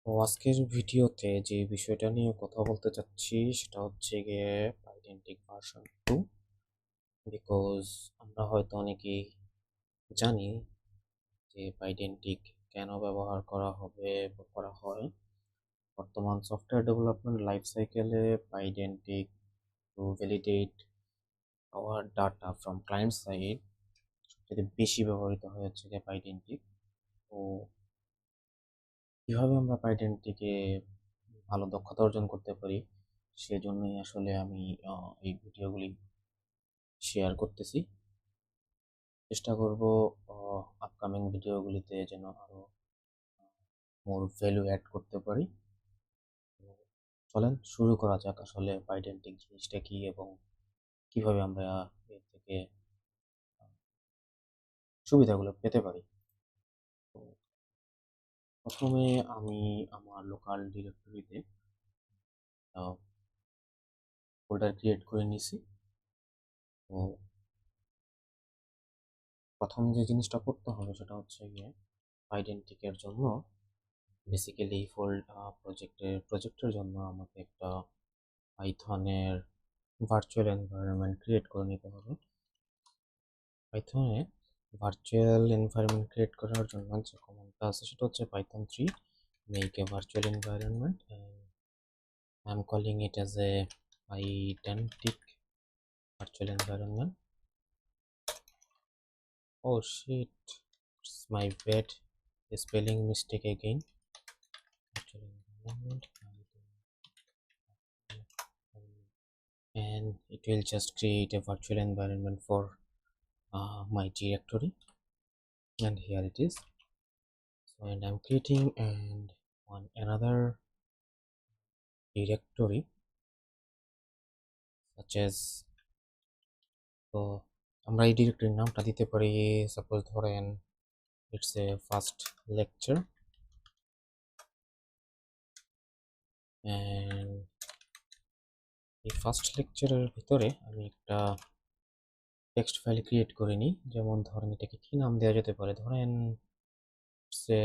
তো আজকের ভিডিওতে যে বিষয়টা নিয়ে কথা বলতে চাচ্ছি সেটা হচ্ছে গিয়ে আইডেন্টিক ভার্সন 2। বিকজ আমরা হয়তো অনেকেই জানি যে আইডেন্টিক কেন ব্যবহার করা হবে বা করা হয়। বর্তমান সফটওয়্যার ডেভেলপমেন্ট লাইফ সাইকেলে identic to validate our data from client side সবচেয়ে বেশি ব্যবহৃত হচ্ছে গিয়ে আইডেন্টিক। তো কিভাবে আমরা আইডেন্টিটিকে ভালো দক্ষতা অর্জন করতে পারি সেজন্যই আসলে আমি এই ভিডিওগুলি শেয়ার করতেছি। চেষ্টা করব আপকামিং ভিডিওগুলিতে যেন আরো মোর ভ্যালু অ্যাড করতে পারি। তো চলেন শুরু করা যাক আসলে আইডেন্টিক জিনিসটা কি এবং কিভাবে আমরা এর থেকে সুবিধাগুলো পেতে পারি। তো প্রথমে আমি আমার লোকাল ডিরেক্টরিতে ফোল্ডার ক্রিয়েট করে নিছি। তো প্রথম যে জিনিসটা করতে হবে সেটা হচ্ছে গিয়ে আইডেন্টিকের জন্য বেসিক্যালি প্রজেক্টের জন্য আমাকে একটা পাইথনের ভার্চুয়াল এনভায়রনমেন্ট ক্রিয়েট করে নিতে হবে। পাইথনে ভার্চুয়াল এনভায়রনমেন্ট ক্রিয়েট করার জন্য যে কমান্ডটা আছে সেটা হচ্ছে python 3 make a virtual environment, and I'm calling it as a identic virtual environment. Oh shit, it's my bad, the spelling mistake again. Virtual environment, and it will just create a virtual environment for my directory, and here it is. So, and I'm creating and on another directory such as, তো আমরা এই ডিরেক্টরির নামটা দিতে পারি, suppose ধরেন it's a first lecture, and এই first লেকচারের ভিতরে আমি একটা টেক্সট ফাইল ক্রিয়েট করে নিই। যেমন ধরেন এটাকে কি নাম দেওয়া যেতে পারে, ধরেন it's a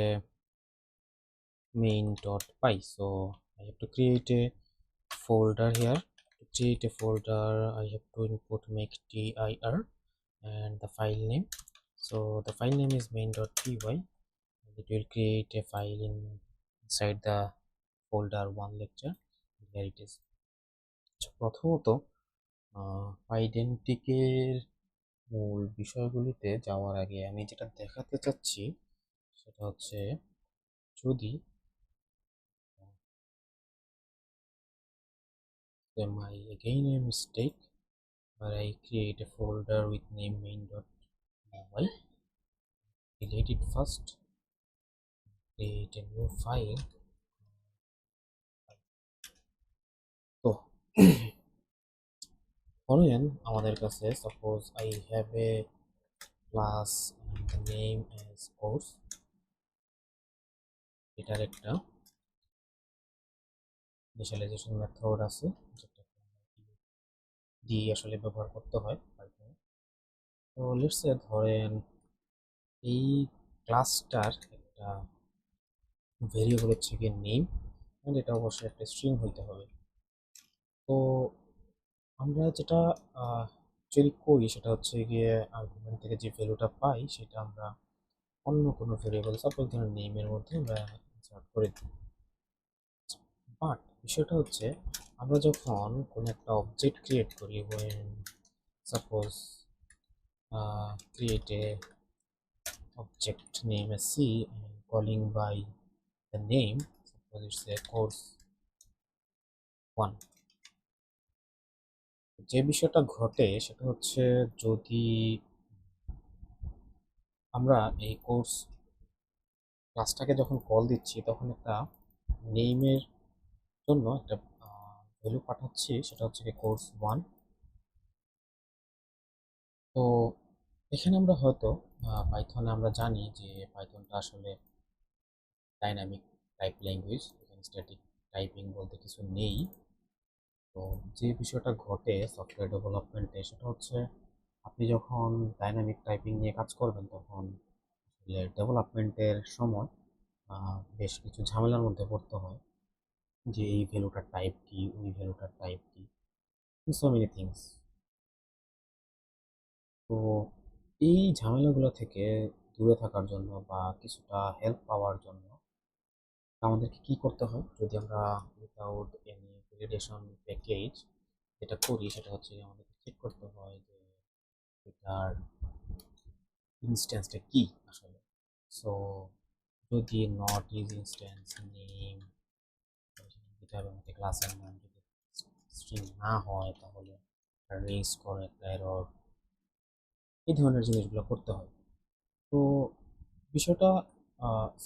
main.py. So I have to create a folder here. To create a folder I have to input make dir and the file name. So the file name is main.py, and it will create a file inside the folder one lecture. Here it is. প্রথমত আইডেন্টিকের মূল বিষয়গুলিতে যাওয়ার আগে আমি যেটা দেখাতে চাচ্ছি সেটা হচ্ছে, যদি my again a mistake where I create a folder with name main.py, delete it first, create a new file. তো ধরেন আমাদের কাছে suppose I have a class and the name as course, এটার একটা ইনিশিয়ালাইজেশন মেথড আছে যেটা দিয়ে আসলে ব্যবহার করতে হয় পাইথনে। তো লেটস সে ধরেন এই ক্লাসটার একটা ভেরিয়েবল হচ্ছে গিয়ে নেম, এন্ড এটা অবশ্যই একটা স্ট্রিং হইতে হবে। তো আমরা যেটা অ্যাকচুয়ালি করি সেটা হচ্ছে গিয়ে আর্গুমেন্ট থেকে যে ভ্যালুটা পাই সেটা আমরা অন্য কোনো ভেরিয়েবল সাপোজ ধরেন নেমের মধ্যে আমরা ইনসার্ট করে দিই। বাট বিষয়টা হচ্ছে আমরা যখন কোনো একটা অবজেক্ট ক্রিয়েট করি, when suppose create a object name as c and calling by the name, suppose it's a course 1, যে বিষয়টা ঘটে সেটা হচ্ছে যদি আমরা এই কোর্স ক্লাসটাকে যখন কল দিচ্ছি তখন একটা নেইমের জন্য একটা ভ্যালু পাঠাচ্ছি, সেটা হচ্ছে কি কোর্স 1। তো এখানে আমরা হয়তো পাইথনে আমরা জানি যে পাইথনটা আসলে ডাইনামিক টাইপ ল্যাঙ্গুয়েজ, এখানে স্ট্যাটিক টাইপিং বলতে কিছু নেই। তো যে বিষয়টা ঘটে সফটওয়্যার ডেভেলপমেন্টে সেটা হচ্ছে আপনি যখন ডাইনামিক টাইপিং নিয়ে কাজ করবেন তখন ডেভেলপমেন্টের সময় বেশ কিছু ঝামেলার মধ্যে পড়তে হয় যে এই ভ্যালুটার টাইপ কি, ওই ভ্যালুটার টাইপ কি, সো মেনি থিংস। তো এই ঝামেলাগুলো থেকে দূরে থাকার জন্য বা কিছুটা হেল্প পাওয়ার জন্য আমাদেরকে কি করতে হয়, যদি আমরা উইথাউট এনি ভ্যালিডেশন প্যাকেজ যেটা করি সেটা হচ্ছে আমাদেরকে চেক করতে হয় যে এটার ইনস্ট্যান্সটা কি আসলে। সো যদি নট ইজ ইনস্ট্যান্স নেম দিতে হবে আমাকে, ক্লাসের নাম যদি স্ট্রিং না হয় তাহলে রেজ করে একটা এরর, এই ধরনের জিনিসগুলো করতে হয়। তো বিষয়টা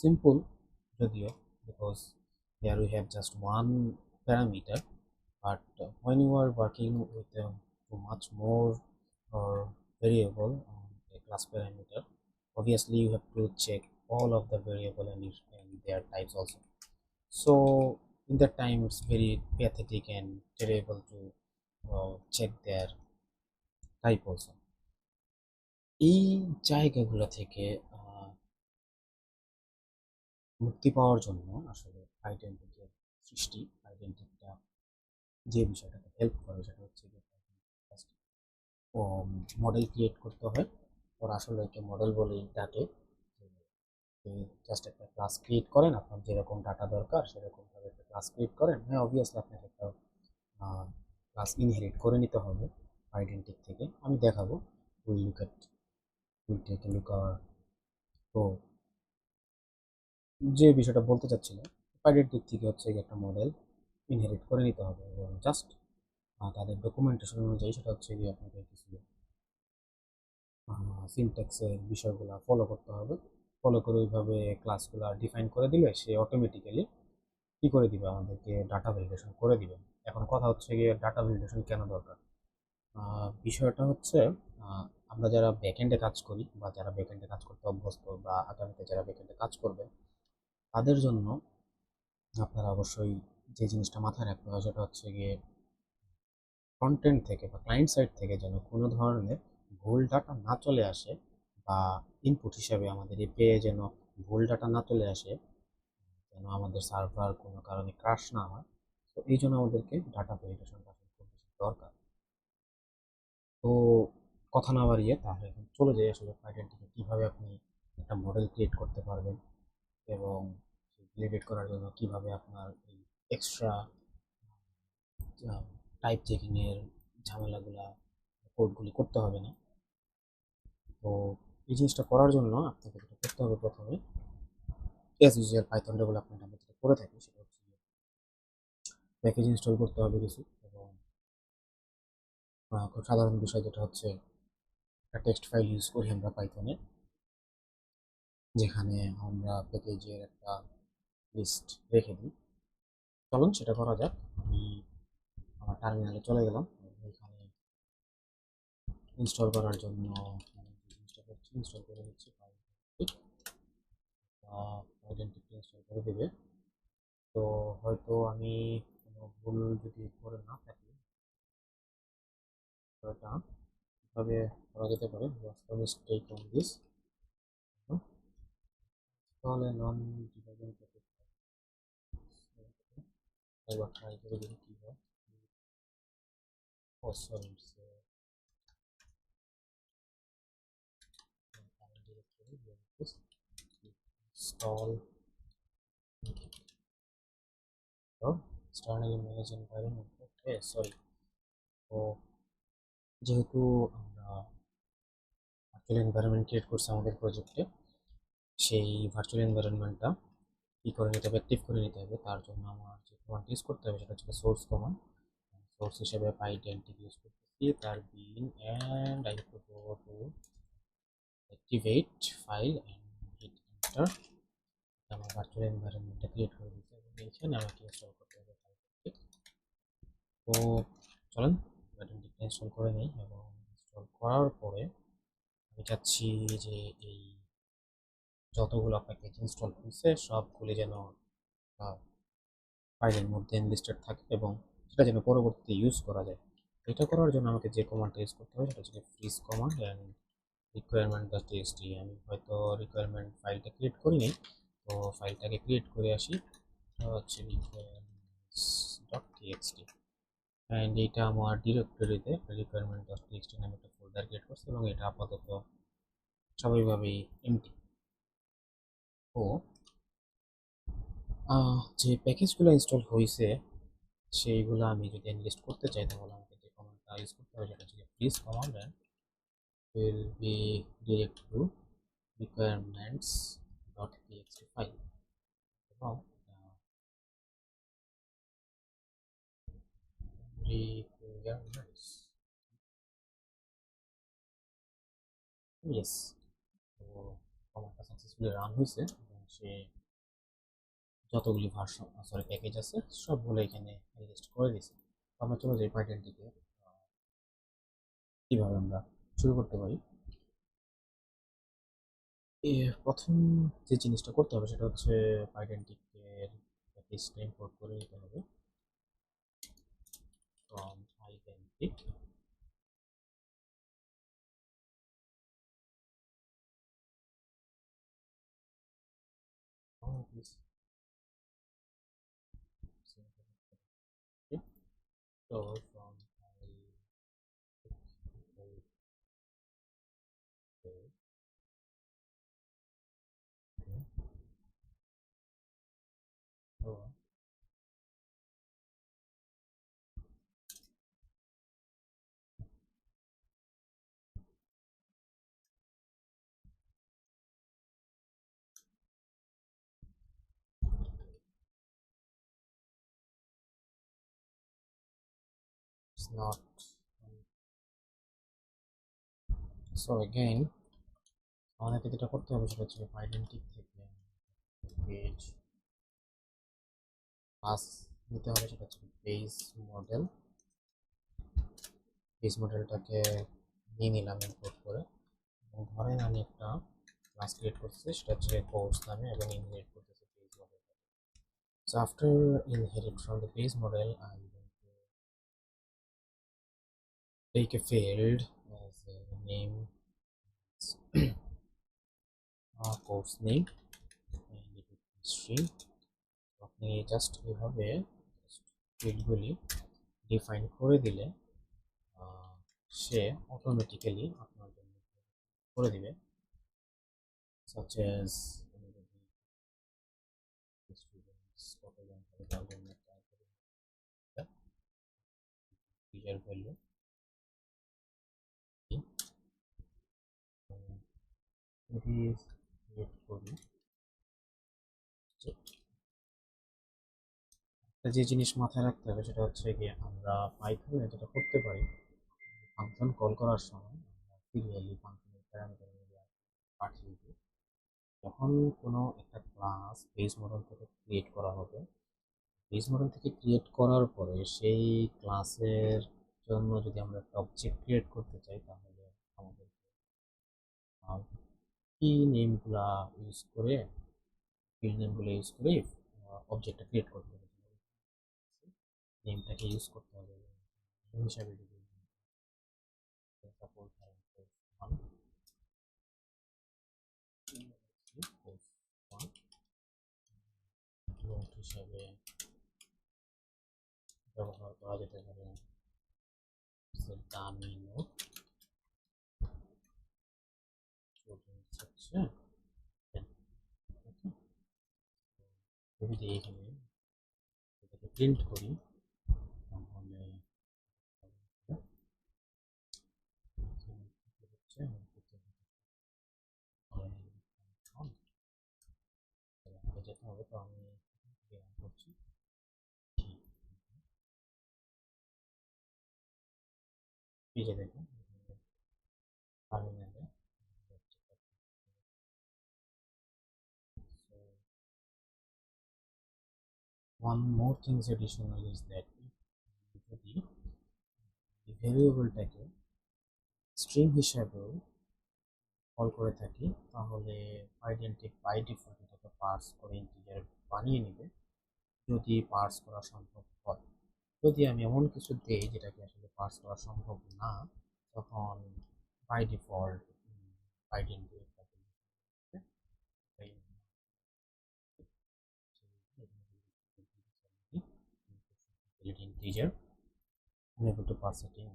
সিম্পল যদিও, because here we have just one parameter, but when you are working with too much more or variable on a class parameter, obviously you have to check all of the variable and their types also. So in that time it's very pathetic and terrible to check their type also. এই জায়গাগুলো থেকে মুক্তি পাওয়ার জন্য আসলে আইডেন্টিটির সৃষ্টি, আইডেন্টিটিটা যে বিষয়টাকে help করে সেটা হচ্ছে যে মডেল ক্রিয়েট করতে হয়। ওরা আসলে একে মডেল বলেই ডাকে। জাস্ট একটা ক্লাস ক্রিয়েট করেন, আপনার যেরকম ডাটা দরকার সেরকমভাবে একটা ক্লাস ক্রিয়েট করেন। হ্যাঁ, অবভিয়াসলি আপনাকে একটা ক্লাস ইনহেরিট করে নিতে হবে আইডেন্টিটি থেকে। আমি দেখাবো, will look at will take a look our. তো যে বিষয়টা বলতে চাচ্ছিলাম, পাইরেট দিক থেকে হচ্ছে গিয়ে একটা মডেল ইনহেরিট করে নিতে হবে এবং জাস্ট তাদের ডকুমেন্টেশন অনুযায়ী সেটা হচ্ছে গিয়ে আপনাকে কিছু সিনট্যাক্সের বিষয়গুলো ফলো করতে হবে। ফলো করে ওইভাবে ক্লাসগুলো ডিফাইন করে দিলে সে অটোমেটিক্যালি কী করে দিবে, আমাদেরকে ডাটা ভ্যালিডেশন করে দিবে। এখন কথা হচ্ছে গিয়ে ডাটা ভ্যালিডেশন কেন দরকার। বিষয়টা হচ্ছে আমরা যারা ব্যাকএন্ডে কাজ করি বা যারা ব্যাকএন্ডে কাজ করতে অভ্যস্ত বা আগামীতে যারা ব্যাকএন্ডে কাজ করবে তাদের জন্য আপনারা অবশ্যই যে জিনিসটা মাথায় রাখতে হয় সেটা হচ্ছে গিয়ে ফ্রন্ট-এন্ড থেকে বা ক্লায়েন্ট সাইড থেকে যেন কোনো ধরনের ভুল ডাটা না চলে আসে, বা ইনপুট হিসাবে আমাদের এই পেয়ে যেন ভুল ডাটা না চলে আসে, যেন আমাদের সার্ভার কোনো কারণে ক্রাশ না হয়। তো এই জন্য আমাদেরকে ডাটা ভেরিফিকেশনটা খুব বেশি দরকার। তো কথা না বাড়িয়ে তাহলে এখন চলে যাই আসলে আইডেন্টিটি কীভাবে আপনি একটা মডেল ক্রিয়েট করতে পারবেন এবং ভ্যালিডেট করার জন্য কীভাবে আপনার এই এক্সট্রা টাইপ চেকিংয়ের ঝামেলাগুলা কোডগুলি করতে হবে না। তো এই জিনিসটা করার জন্য আপনাকে যেটা করতে হবে প্রথমে, অ্যাজ ইউজুয়াল পাইথন ডেভেলপমেন্ট আমরা যেটা করে থাকি সেটা হচ্ছে প্যাকেজ ইনস্টল করতে হবে কিছু, এবং খুব সাধারণ বিষয় যেটা হচ্ছে একটা টেক্সট ফাইল ইউজ করি আমরা পাইথনে, যেখানে আমরা প্যাকেজের একটা লিস্ট রেখে দিই। চলুন সেটা করা যাক। আমি আমার টার্মিনালে চলে গেলাম, এখানে ইনস্টল করার জন্য ইনস্টল করে নিচ্ছি, আইডেন্টিটি ইনস্টল করে দেবে। তো হয়তো আমি কোনো ভুল যদি করে না থাকি তো এটা কিভাবে করা যেতে পারে, মিস্টেক অন দিস, তাহলে নন ডিবাগিং প্যাকেজ একবার ট্রাই করে দেখি কি হয়। Oh sorry, install external image environment, okay sorry. তো যেহেতু আমরা ভার্চুয়াল এনভায়রনমেন্ট ক্রিয়েট করছি আমাদের প্রজেক্টে, সেই ভার্চুয়াল এনভায়রনমেন্টটা কী করে নিতে হবে, অ্যাক্টিভ করে নিতে হবে। তার জন্য আমার যে কমান্ড ইউজ করতে হবে সেটা হচ্ছে সোর্স কমান্ড। সোর্স হিসেবে পাইডেন্টিটি ইউজ করতেছি, তার bin, and I have to go to activate file and hit enter. আমার ভার্চুয়াল এনভায়রনমেন্টটা ক্রিয়েট করে দিতে হবে, এখানে আমাকে ইনস্টল করতে হবে ফাইলটি। তো চলেন আইডেন্টিটি ইনস্টল করে নিই, এবং ইনস্টল করার পরে আমি চাচ্ছি যে এই যতগুলো প্যাকেজ ইনস্টল হয়েছে সবগুলি যেন ফাইলের মধ্যে এনলিস্টেড থাকে এবং সেটা যেন পরবর্তীতে ইউজ করা যায়। এটা করার জন্য আমাকে যে কমান্ডটা ইউজ করতে হবে সেটা হচ্ছে fridge command and requirement dot TXT. আমি হয়তো রিকোয়ারমেন্ট ফাইলটা ক্রিয়েট করিনি, তো ফাইলটাকে ক্রিয়েট করে আসি। এটা হচ্ছে requirements.txt অ্যান্ড এটা আমার ডিরেক্টরিতে requirement.txt নামে একটা ফোল্ডার ক্রিয়েট করছে এবং এটা আপাতত স্বাভাবিকভাবেই এমটি। তো যে প্যাকেজগুলো ইনস্টল হয়েছে সেইগুলো আমি যদি এনলিস্ট করতে চাই তাহলে আমাকে যে কমান্ডটা ইউজ করতে হবে সেটা হচ্ছে please command and will be direct to requirements.txt file এবং requirements ইয়েস। তো কমান্ডটা সাকসেসফুলি রান হয়েছে এবং সে যতগুলি ভার্সন প্যাকেজ আছে সবগুলো এখানে লিস্ট করে দিয়েছে। তো আমরা চলে যাই পাইথন থেকে কিভাবে আমরা শুরু করতে পারি। প্রথম যে জিনিসটা করতে হবে সেটা হচ্ছে আইডেন্টিটির প্যাকেজটা ইম্পোর্ট করে নিতে হবে from identity. So from so it's not so again আমাদেরকে যেটা করতে হবে সেটা হচ্ছে আইডেন্টিটি থেকে পেজ ক্লাস নিতে হবে সেটা হচ্ছে পেজ মডেল। পেজ মডেলটাকে নিয়ে নিলাম ইম্পোর্ট করে এবং ধরেন আমি একটা ক্লাস ক্রিয়েট করতেছি সেটা হচ্ছে কোর্স নামে এবং ইনহেরিট করতেছি page model. So after inherit from the base model, I'm going to take a field as a name, course name, and it will be string. আপনি জাস্ট এইভাবে ফিল্ডগুলি ডিফাইন করে দিলে সে অটোমেটিক্যালি আপনার জন্য করে দিবে such as students কতজন হবে তার জন্য একটা টিচার ভ্যালু যদি ক্রিয়েট করি। যে জিনিস মাথায় রাখতে হবে সেটা হচ্ছে গিয়ে আমরা পাইথনে যেটা করতে পারি ফাংশন কল করার সময় আমরা সিরিয়ালি ফাংশনের প্যারামিটার পাঠিয়ে দিই। যখন কোনো একটা ক্লাস বেস মডেল থেকে ক্রিয়েট করা হবে, বেস মডেল থেকে ক্রিয়েট করার পরে সেই ক্লাসের জন্য যদি আমরা একটা অবজেক্ট ক্রিয়েট করতে চাই তাহলে আমাদের কি নেমগুলা ইউজ করে ফিল্ড নেমগুলো ইউজ করে অবজেক্টটা ক্রিয়েট করতে হবে। নেমটাকে ইউজ করতে হবে নেম হিসাবে যদি সাপোজ নোট হিসাবে ব্যবহার করা যেতে পারে দামি নোট হচ্ছে যদি এখানে এটাকে প্রিন্ট করি তাহলে হচ্ছে যেতে হবে। তো আমি রান করছি এই যে দেখুন টার্মিনালে one more things additional is that যদি ভেরিয়েবলটাকে স্ট্রিং হিসাবেও কল করে থাকি তাহলে আইডেন্টি বাই ডিফল্ট এটাকে পার্স করে ইন্টিজার বানিয়ে নেবে যদি পার্স করা সম্ভব হয়। যদি আমি এমন কিছু দেই যেটাকে আসলে পার্স করা সম্ভব না তখন by default identity valid integer unable to parse string।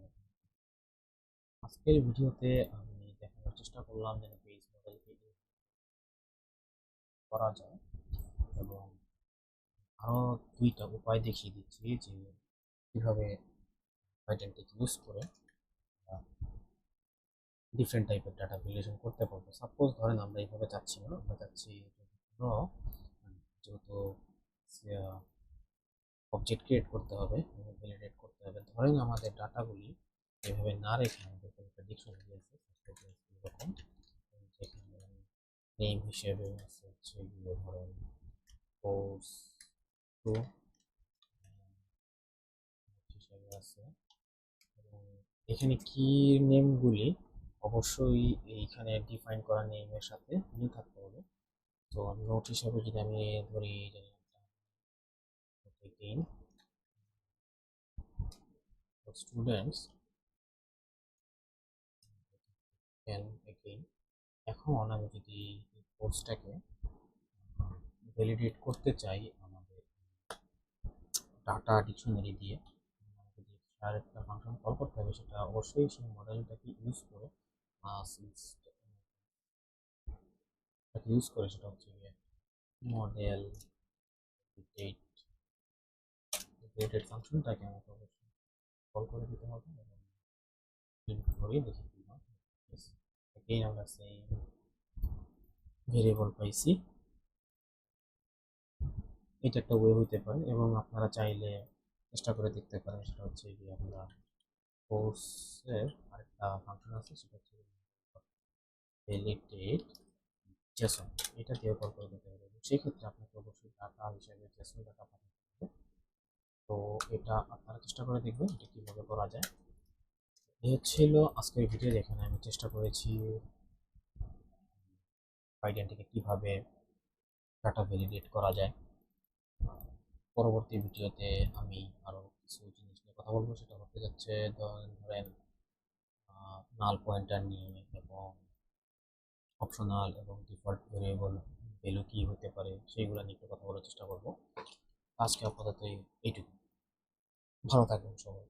আজকের ভিডিওতে আমি দেখানোর চেষ্টা করলাম যে পেজ মডেলকে করা যায়, এবং আরও দুইটা উপায় দেখিয়ে দিচ্ছি যে কিভাবে আইডেন্টিটি ইউজ করে ডিফারেন্ট টাইপের ডাটা ভ্যালিডেশন করতে পারবো। সাপোজ ধরেন আমরা এইভাবে চাচ্ছি না, আমরা চাচ্ছি যেহেতু অবজেক্ট ক্রিয়েট করতে হবে এবং ভ্যালিডেট করতে হবে, ধরেন আমাদের ডাটাগুলি এভাবে না রেখে আমাদের একটা ডিকশনারি আছে এরকম, যেখানে নেম হিসেবে আছে হচ্ছে এগুলো ধরেন কোর্স টু হিসেবে আছে, এবং এখানে কি নেমগুলি অবশ্যই এইখানে ডিফাইন করা নেমের সাথে মিল থাকতে হবে। তো নোট হিসাবে যদি আমি ধরি স্টুডেন্টস এখন আমি যদি এই কোর্সটাকে ভ্যালিডেট করতে চাই আমাদের ডাটা ডিকশনারি দিয়ে, যদি আরেকটা ফাংশন কল করতে হবে, সেটা অবশ্যই সেই মডেলটাকে ইউজ করে সেটা হচ্ছে মডেল রিলেটেড ফাংশনটাকে আমাকে অবশ্যই কল করে দিতে হবে, এবং প্রিন্ট করে দেখে দিই এগেইন আমরা সেই ভেরিয়েবল পাইছি। এটা একটা ওয়ে হইতে পারে, এবং আপনারা চাইলে চেষ্টা করে দেখতে পারেন, সেটা হচ্ছে যে আমরা কোর্সের আরেকটা ফাংশন আছে, সেটা হচ্ছে ভ্যালিডেট জেসন, এটা দিয়ে কল করে দিতে হবে। সেই ক্ষেত্রে আপনাকে অবশ্যই ডাটা হিসেবে জেসন ডাটা পাঠাতে হবে। তো এটা আপনারা চেষ্টা করে দেখবেন এটা কিভাবে করা যায়। এই ছিল আজকের ভিডিও, যেখানে আমি চেষ্টা করেছি আইডেন্টিটি কিভাবে ডাটা ভ্যালিডেট করা যায়। পরবর্তী ভিডিওতে আমি আরো কিছু জিনিস নিয়ে কথা বলবো, সেটা হতে যাচ্ছে ধরেন নাল পয়েন্টার নিয়ে, এবং অপশনাল এবং ডিফল্ট ভেরিয়েবল ভ্যালু কি হতে পারে সেইগুলো নিয়ে একটু কথা বলার চেষ্টা করব। আজকে আপাতত এইটুকু। ভালো থাকবেন সবাই।